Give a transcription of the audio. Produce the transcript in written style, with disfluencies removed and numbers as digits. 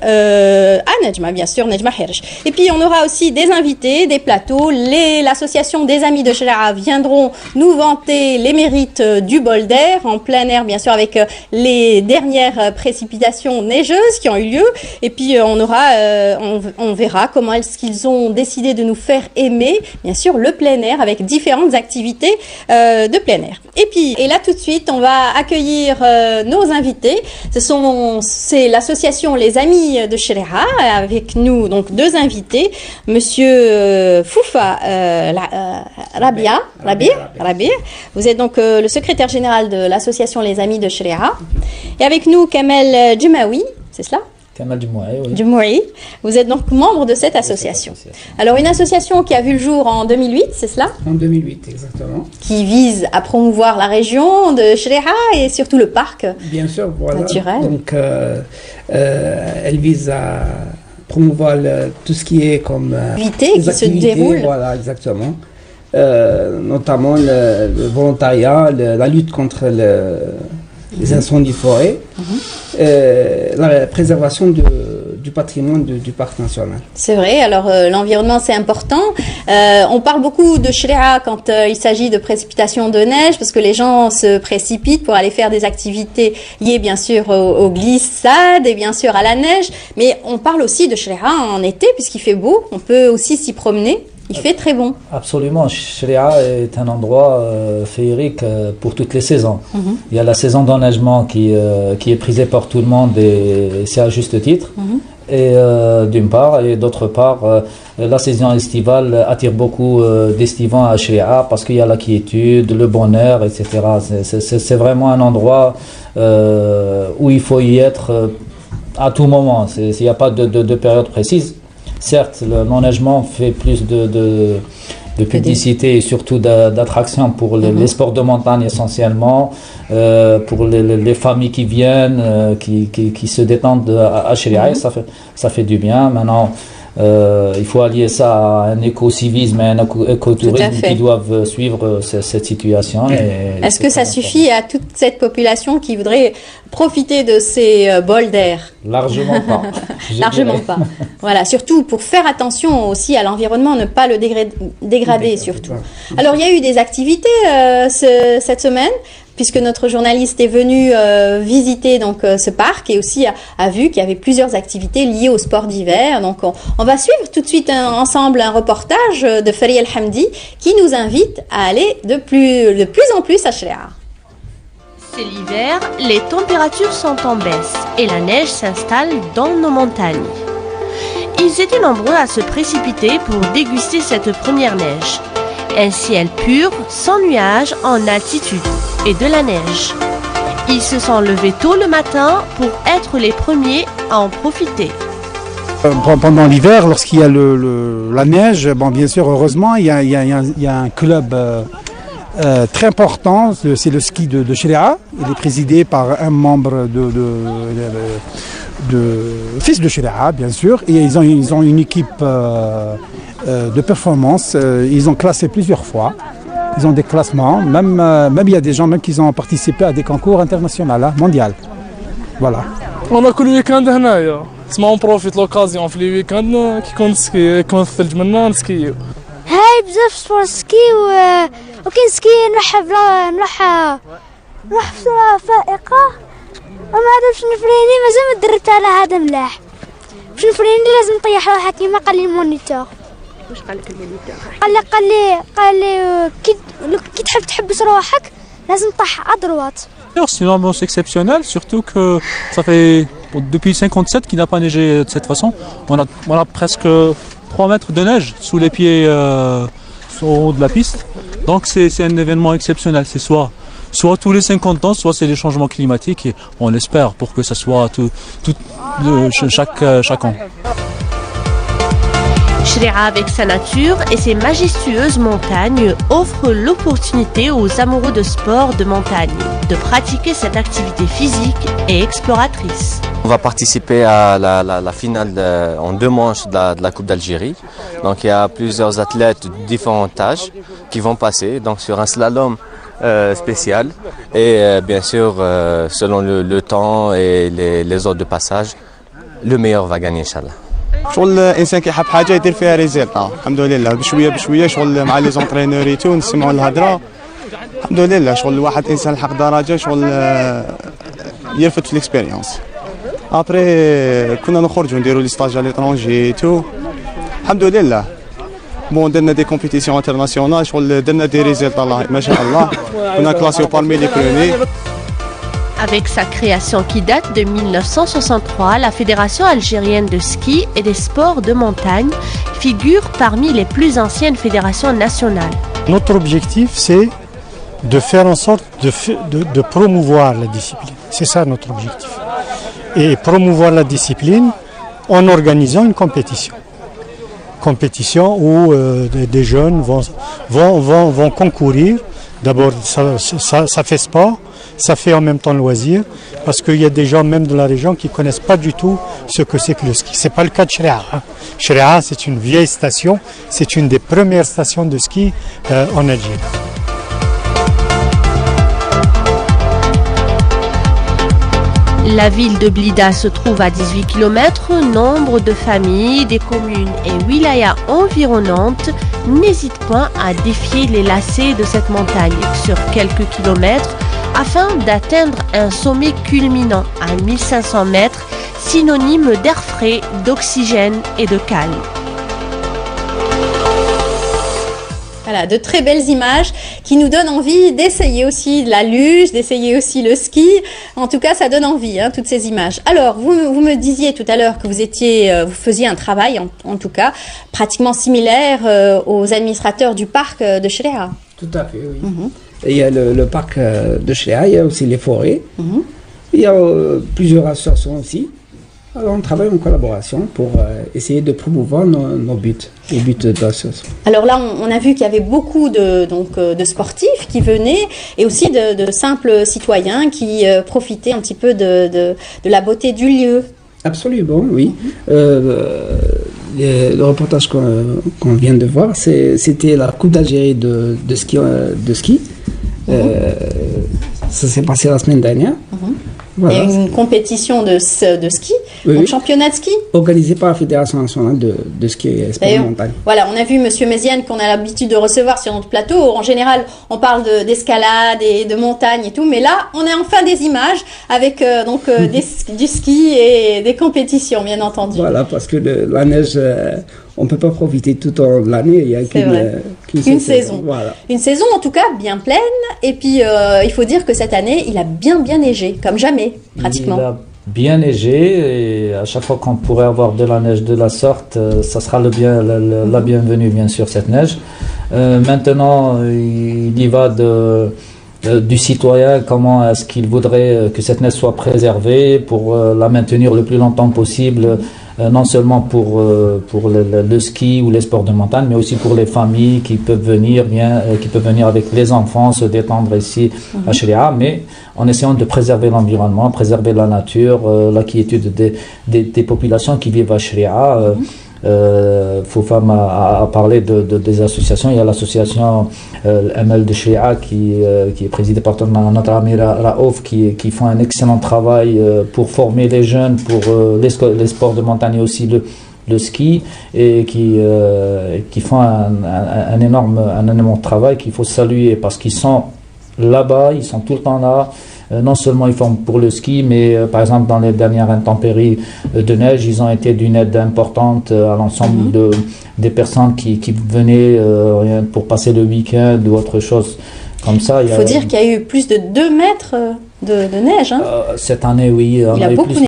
à Nejma, bien sûr, Nejma Hirj. Et puis on aura aussi des invités, des plateaux. L'association des amis de Sharia viendront nous vanter les mérites du bol d'air en plein air, bien sûr, avec les dernières précipitations neigeuses qui ont eu lieu. Et puis on verra comment est-ce qu'ils ont décidé de nous faire aimer, bien sûr, le plein air avec différentes activités de plein air. Et là tout de suite, on va accueillir nos invités. C'est l'association Les Amis de Sharia avec nous, donc deux invités, Monsieur Foufa Rabia. Vous êtes donc le secrétaire général de l'association Les Amis de Sharia. Et avec nous Kamel Djemaoui, c'est cela? Kamel Djemaoui, oui. Djemaoui. Vous êtes donc membre de cette association. Alors une association qui a vu le jour en 2008, c'est cela? En 2008, exactement. Qui vise à promouvoir la région de Sharia et surtout le parc bien sûr, voilà. Naturel. Donc elle vise à promouvoir tout ce qui est comme activités qui se déroulent. Voilà, exactement. Notamment le volontariat, la lutte contre les incendies de forêt, la préservation du patrimoine du parc national. C'est vrai, alors l'environnement c'est important. On parle beaucoup de Sharia quand il s'agit de précipitations de neige parce que les gens se précipitent pour aller faire des activités liées bien sûr aux glissades et bien sûr à la neige, mais on parle aussi de Sharia en été puisqu'il fait beau, on peut aussi s'y promener. Il fait très bon. Absolument. Sharia est un endroit féerique pour toutes les saisons. Il y a la saison d'enneigement qui est prisée par tout le monde et c'est à juste titre. Et d'une part, et d'autre part, la saison estivale attire beaucoup d'estivants à Sharia parce qu'il y a la quiétude, le bon air, etc. C'est vraiment un endroit où il faut y être à tout moment. Il n'y a pas de période précise. Certes, l'enneigement fait plus de publicité et surtout d'attraction pour les sports de montagne essentiellement, pour les familles qui viennent, qui se détendent à Sharia, ça fait du bien. Maintenant, il faut allier ça à un écocivisme et un écotourisme qui doivent suivre cette situation. Est-ce que ça suffit à toute cette population qui voudrait profiter de ces bols d'air? Largement pas. Largement pas. Voilà, surtout pour faire attention aussi à l'environnement, ne pas le dégrader surtout. Alors il y a eu des activités cette semaine, puisque notre journaliste est venu visiter donc ce parc et aussi a vu qu'il y avait plusieurs activités liées au sport d'hiver. Donc on va suivre tout de suite ensemble un reportage de Faria El Hamdi qui nous invite à aller de plus en plus à Sharia. C'est l'hiver, les températures sont en baisse et la neige s'installe dans nos montagnes. Ils étaient nombreux à se précipiter pour déguster cette première neige. Un ciel pur, sans nuages, en altitude et de la neige. Ils se sont levés tôt le matin pour être les premiers à en profiter. Pendant l'hiver, lorsqu'il y a la neige, bon, bien sûr, heureusement, il y a un club très important, c'est le ski de Sharia. Il est présidé par un membre fils de Sharia, bien sûr, et ils ont une équipe de performance. Ils ont classé plusieurs fois. Ils ont des classements. Même il y a des gens même qui ont participé à des concours internationaux, mondiaux. Voilà. On a كل ويكاند هنايا. تسمى اون بروفيت لوكازيون في لي ويكاند كيكون السكي يكون الثلج منا نسكيو. هاي بزاف سبور السكي وكاين سكي نروح في سرعة فائقة وما عاد باش نفريني مازال ما دربت على هذا ملاح. باش نفريني لازم نطيح روحها كيما قال لي المونيتور. واش قال لك المونيتور؟ قال لي كي تحب تحبس روحك لازم تطيح ادروات. C'est une ambiance exceptionnelle, surtout que ça fait depuis 57 qu'il n'a pas neigé de cette façon. On a presque 3 mètres de neige sous les pieds au haut de la piste. Donc c'est un événement exceptionnel. C'est soit tous les 50 ans, soit c'est les changements climatiques et on l'espère pour que ça soit chaque an. Sharia avec sa nature et ses majestueuses montagnes offre l'opportunité aux amoureux de sport de montagne de pratiquer cette activité physique et exploratrice. On va participer à la finale en 2 manches de la Coupe d'Algérie. Donc il y a plusieurs athlètes de différents âges qui vont passer donc sur un slalom spécial et bien sûr selon le temps et les heures de passage. le meilleur va gagner, Inch'Allah. شغل الانسان كيحب حاجه يدير فيها ريزلت الحمد لله بشويه بشويه شغل مع لي زونطرينوريتو نسمعوا الهضره الحمد لله شغل واحد انسان لحق درجه شغل يرفد في الاكسبيريونس ابري كنا نخرجوا نديروا لي ستاج على ليترونجي تو الحمد لله بون درنا دي كومبيتيسيون انترناسيونال شغل درنا دي ريزلت الله ما شاء الله كنا كلاسيو بارمي لي بروميي. Avec sa création qui date de 1963, la Fédération algérienne de ski et des sports de montagne figure parmi les plus anciennes fédérations nationales. Notre objectif, c'est de faire en sorte de promouvoir la discipline. C'est ça notre objectif. Et promouvoir la discipline en organisant une compétition. Compétition où des jeunes vont concourir. D'abord, ça fait sport. Ça fait en même temps loisir, parce qu'il y a des gens même de la région qui ne connaissent pas du tout ce que c'est que le ski. Ce n'est pas le cas de Chréa. Chréa, c'est une vieille station, c'est une des premières stations de ski en Algérie. La ville de Blida se trouve à 18 km. Nombre de familles, des communes et wilayas environnantes n'hésitent point à défier les lacets de cette montagne sur quelques kilomètres afin d'atteindre un sommet culminant à 1500 mètres, synonyme d'air frais, d'oxygène et de calme. Voilà, de très belles images qui nous donnent envie d'essayer aussi la luge, d'essayer aussi le ski. En tout cas, ça donne envie, hein, toutes ces images. Alors, vous me disiez tout à l'heure que vous faisiez un travail, en tout cas, pratiquement similaire aux administrateurs du parc de Chréa. Tout à fait, oui. Il y a le parc de Chréa, il y a aussi les forêts. Il y a plusieurs associations aussi. Alors on travaille en collaboration pour essayer de promouvoir nos buts, les buts de l'association. Alors là, on a vu qu'il y avait beaucoup de sportifs qui venaient et aussi de simples citoyens qui profitaient un petit peu de la beauté du lieu. Absolument, oui. Le reportage qu'on vient de voir, c'était la Coupe d'Algérie de ski. Ça s'est passé la semaine dernière. Voilà. Il y a une compétition de ski, oui, donc championnat de ski. Organisé par la Fédération nationale de ski et sport de montagne. Voilà, on a vu Monsieur Méziane qu'on a l'habitude de recevoir sur notre plateau. En général, on parle d'escalade et de montagne et tout, mais là, on a enfin des images avec du ski et des compétitions, bien entendu. Voilà, parce que la neige, on ne peut pas profiter tout au long de l'année. Il n'y a qu'une saison. Voilà. Une saison, en tout cas, bien pleine. Et puis, il faut dire que cette année, il a bien neigé, comme jamais, pratiquement. Il a bien neigé et à chaque fois qu'on pourrait avoir de la neige de la sorte, ça sera la bienvenue, bien sûr, cette neige. Maintenant, il y va du citoyen, comment est-ce qu'il voudrait que cette neige soit préservée pour la maintenir le plus longtemps possible, non seulement pour le ski ou les sports de montagne, mais aussi pour les familles qui peuvent venir avec les enfants, se détendre ici à Chréa, mais en essayant de préserver l'environnement, préserver la nature, la quiétude des populations qui vivent à Chréa. Foufam a parlé des associations. Il y a l'association ML de Chréa qui est présidée par notre ami Raouf qui font un excellent travail pour former les jeunes pour les sports de montagne et aussi le ski et qui font un énorme travail qu'il faut saluer parce qu'ils sont là-bas, ils sont tout le temps là. Non seulement ils forment pour le ski, mais par exemple dans les dernières intempéries de neige, ils ont été d'une aide importante à l'ensemble des personnes qui venaient pour passer le week-end ou autre chose comme ça. Il faut dire qu'il y a eu plus de 2 mètres de neige. Hein. Cette année, oui. Il a beaucoup neigé.